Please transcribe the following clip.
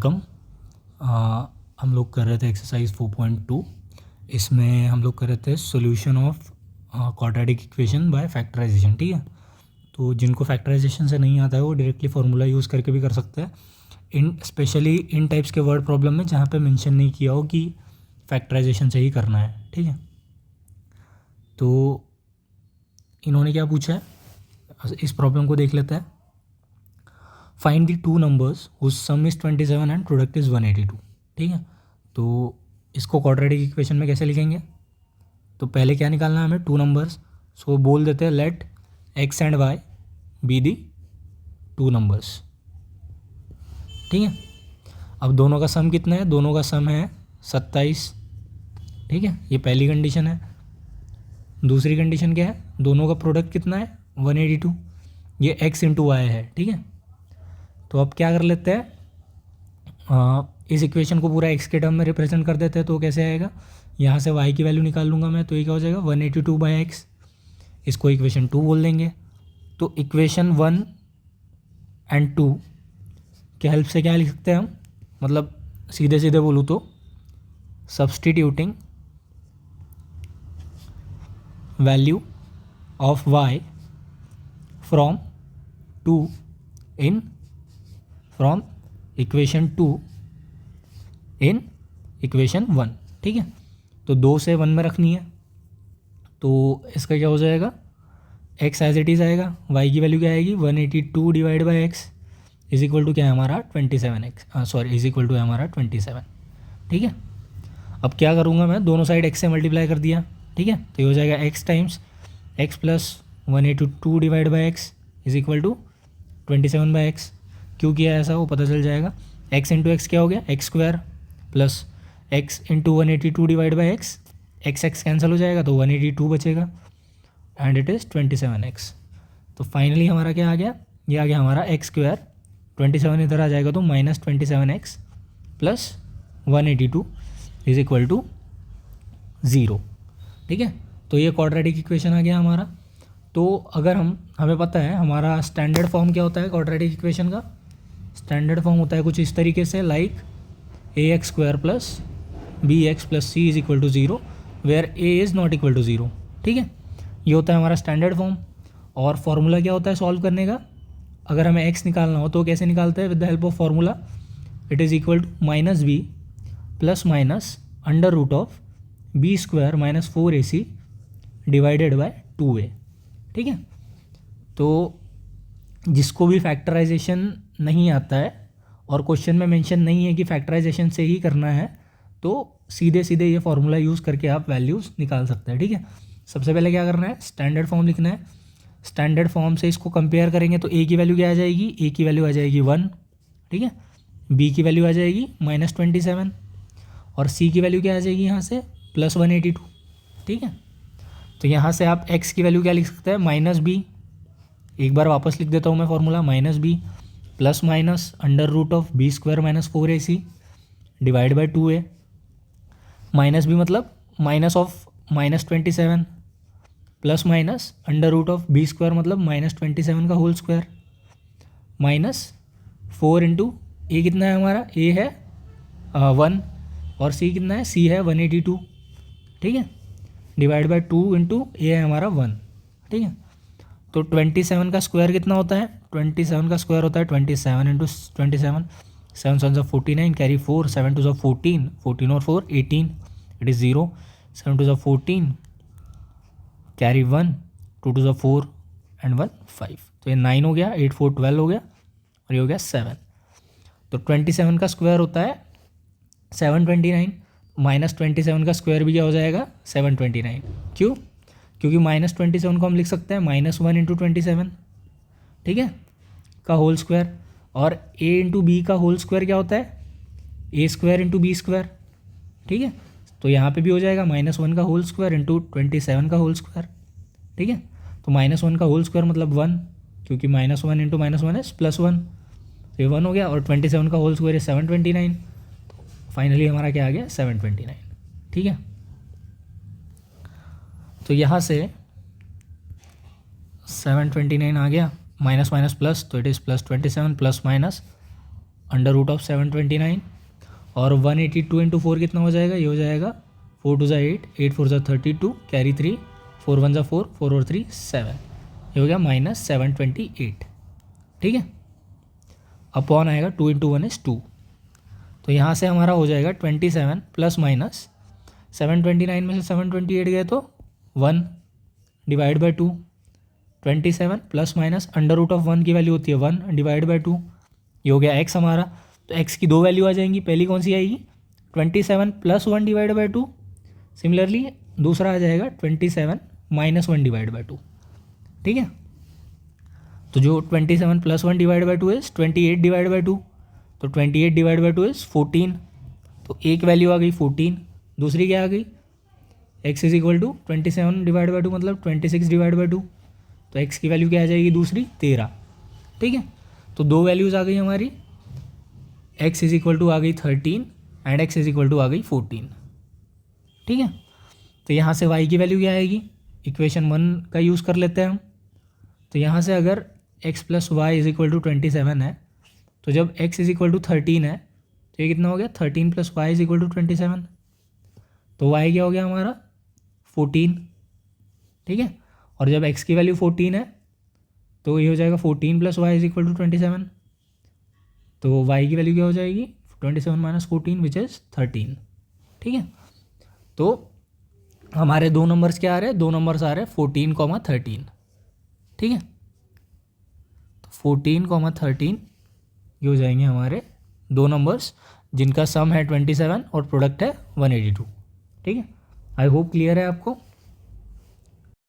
Welcome. हम लोग कर रहे थे एक्सरसाइज 4.2। इसमें हम लोग कर रहे थे solution of quadratic equation by factorisation. ठीक है, तो जिनको फैक्टराइजेशन से नहीं आता है वो डायरेक्टली फार्मूला यूज़ करके भी कर सकते हैं, इन स्पेशली इन टाइप्स के वर्ड प्रॉब्लम में जहाँ पे मेंशन नहीं किया हो कि फैक्टराइजेशन से ही करना है। ठीक है, तो इन्होंने क्या पूछा है, इस प्रॉब्लम को देख लेते हैं। Find the two numbers whose sum is 27 and product is 182। ठीक है, तो इसको क्वाड्रेटिक इक्वेशन में कैसे लिखेंगे, तो पहले क्या निकालना है हमें, टू नंबर्स। सो बोल देते हैं let X and Y be the two numbers. ठीक है, अब दोनों का सम कितना है, दोनों का सम है 27। ठीक है, ये पहली कंडीशन है। दूसरी कंडीशन क्या है, दोनों का प्रोडक्ट कितना है 182, ये x इंटू वाई है। ठीक है, तो अब क्या कर लेते हैं, इस इक्वेशन को पूरा x के टर्म में रिप्रेजेंट कर देते हैं। तो कैसे आएगा, यहाँ से y की वैल्यू निकाल लूँगा मैं, तो ये क्या हो जाएगा 182/x। इसको इक्वेशन 2 बोल देंगे। तो इक्वेशन 1 एंड 2 के हेल्प से क्या लिख सकते हैं हम, मतलब सीधे सीधे बोलूँ तो substituting value of y from 2 in from equation 2 in equation 1। ठीक है, तो 2 से 1 में रखनी है, तो इसका क्या हो जाएगा, x एज इट इज़ आएगा, y की वैल्यू क्या आएगी 182 divide by x is equal to क्या है हमारा 27x, sorry is equal to है हमारा 27। ठीक है, अब क्या करूँगा मैं, दोनों साइड x से मल्टीप्लाई कर दिया। ठीक है, तो ये हो जाएगा x times x plus 182 divide by X is equal to 27/x। क्यों किया ऐसा वो पता चल जाएगा। x इंटू एक्स क्या हो गया, x square plus x into 182 divide by x, x cancel हो जाएगा तो 182 बचेगा एंड इट इज़ 27x। तो फाइनली हमारा क्या आ गया, ये आ गया हमारा एक्स स्क्वायर, 27 इधर आ जाएगा तो -27x plus 182 is equal to 0। ठीक है, तो ये क्वाड्रेटिक इक्वेशन आ गया हमारा। तो अगर हमें पता है हमारा स्टैंडर्ड फॉर्म क्या होता है क्वाड्रेटिक इक्वेशन का, स्टैंडर्ड फॉर्म होता है कुछ इस तरीके से, like ax² plus bx plus c is equal to 0 where a is not equal to 0। ठीक है, ये होता है हमारा स्टैंडर्ड फॉर्म। और फार्मूला क्या होता है सॉल्व करने का, अगर हमें x निकालना हो तो कैसे निकालते हैं, with the help of formula, it is equal to -b plus minus under root of b² minus 4ac divided by 2a। ठीक है, तो जिसको भी फैक्टराइजेशन नहीं आता है और क्वेश्चन में मेंशन नहीं है कि फैक्टराइजेशन से ही करना है, तो सीधे सीधे ये फार्मूला यूज़ करके आप वैल्यूज़ निकाल सकते हैं। ठीक है, सबसे पहले क्या करना है, स्टैंडर्ड फॉर्म लिखना है। स्टैंडर्ड फॉर्म से इसको कंपेयर करेंगे तो a की वैल्यू क्या आ जाएगी, a की वैल्यू आ जाएगी 1। ठीक है, b की वैल्यू आ जाएगी -27 और c की वैल्यू क्या आ जाएगी यहाँ से +182। ठीक है, तो यहाँ से आप x की वैल्यू क्या लिख सकते हैं, -b। एक बार वापस लिख देता हूँ मैं formula, -b plus minus under root of b² minus 4ac divide by 2a। -b मतलब minus of -27 plus minus under root of b² मतलब -27 का होल स्क्वायर -4 इंटू ए कितना है हमारा, a है 1 और c कितना है, c है 182। ठीक है, डिवाइड बाई 2 इंटू ए है हमारा 1। ठीक है, तो 27 का स्क्वायर कितना होता है, 27 का स्क्वायर होता है 27 इंटू 27, 7 7 49 कैरी 4, 7 2 14, 14 और 4 18, इट इज़ 0, 7 2 14 कैरी 1, 2 2 4 एंड 1 5, तो ये 9 हो गया, 8 4 12 हो गया और ये हो गया 7। तो 27 का स्क्वायर होता है 729, -27 का स्क्वायर भी क्या हो जाएगा 729। क्यों, क्योंकि -27 को हम लिख सकते हैं -1 इंटू 27। ठीक है, का होल स्क्वायर, और a इंटू बी का होल स्क्वायर क्या होता है, a² इंटू b²। ठीक है, तो यहाँ पे भी हो जाएगा -1 का होल स्क्वायर इंटू 27 का होल स्क्वायर। ठीक है, तो -1 का होल स्क्वायर मतलब 1, क्योंकि -1 इंटू -1 है +1, तो ये 1 हो गया, और 27 का होल स्क्वायर है 729। तो फाइनली हमारा क्या आ गया 729। ठीक है, तो यहाँ से 729 आ गया, माइनस माइनस प्लस, तो इट इज़ +27 प्लस माइनस √729 और 182 इंटू 4 कितना हो जाएगा, ये हो जाएगा 4 2 8, 8 4 32, कैरी 3, 4 1 4, 4 और 3 7, ये हो गया -728। ठीक है, अपॉन आएगा 2 इंटू 1 इज 2। तो यहाँ से हमारा हो जाएगा 27 प्लस माइनस 729 में से 728 गए तो 1 डिवाइड बाई 2, 27 प्लस माइनस √1 की वैल्यू होती है 1 डिवाइड बाई 2, ये हो गया x हमारा। तो x की दो वैल्यू आ जाएंगी, पहली कौन सी आएगी 27 प्लस 1 डिवाइड बाई 2, सिमिलरली दूसरा आ जाएगा 27 माइनस 1 डिवाइड बाई 2। ठीक है, तो जो 27 plus 1 divide by 2 is 28 divide by 2, तो 28 डिवाइड बाई 2 इज 14। तो एक वैल्यू आ गई 14, दूसरी क्या आ गई x is equal to 27 divide by 2 मतलब 26 डिवाइड बाई 2, तो x की वैल्यू क्या आ जाएगी दूसरी 13। ठीक है, तो दो वैल्यूज़ आ गई हमारी, x इज इक्वल टू आ गई 13 and x is equal to आ गई 14। ठीक है, तो यहाँ से y की वैल्यू क्या आएगी, इक्वेशन 1 का यूज़ कर लेते हैं हम। तो यहाँ से अगर x plus Y is equal to 27 है, तो जब x इज इक्वल टू 13 है तो ये कितना हो गया 13 plus Y is equal to 27, तो y क्या हो गया हमारा 14। ठीक है, और जब x की वैल्यू 14 है तो ये हो जाएगा 14 plus Y is equal to 27, तो y की वैल्यू क्या हो जाएगी 27 माइनस 14 विच इज़ 13। ठीक है, तो हमारे दो नंबर्स क्या आ रहे हैं, दो नंबर्स आ रहे हैं 14, 13। ठीक है, तो 14, 13 ये हो जाएंगे हमारे दो नंबर्स जिनका सम है 27 और प्रोडक्ट है 182। ठीक है, आई होप क्लियर है आपको।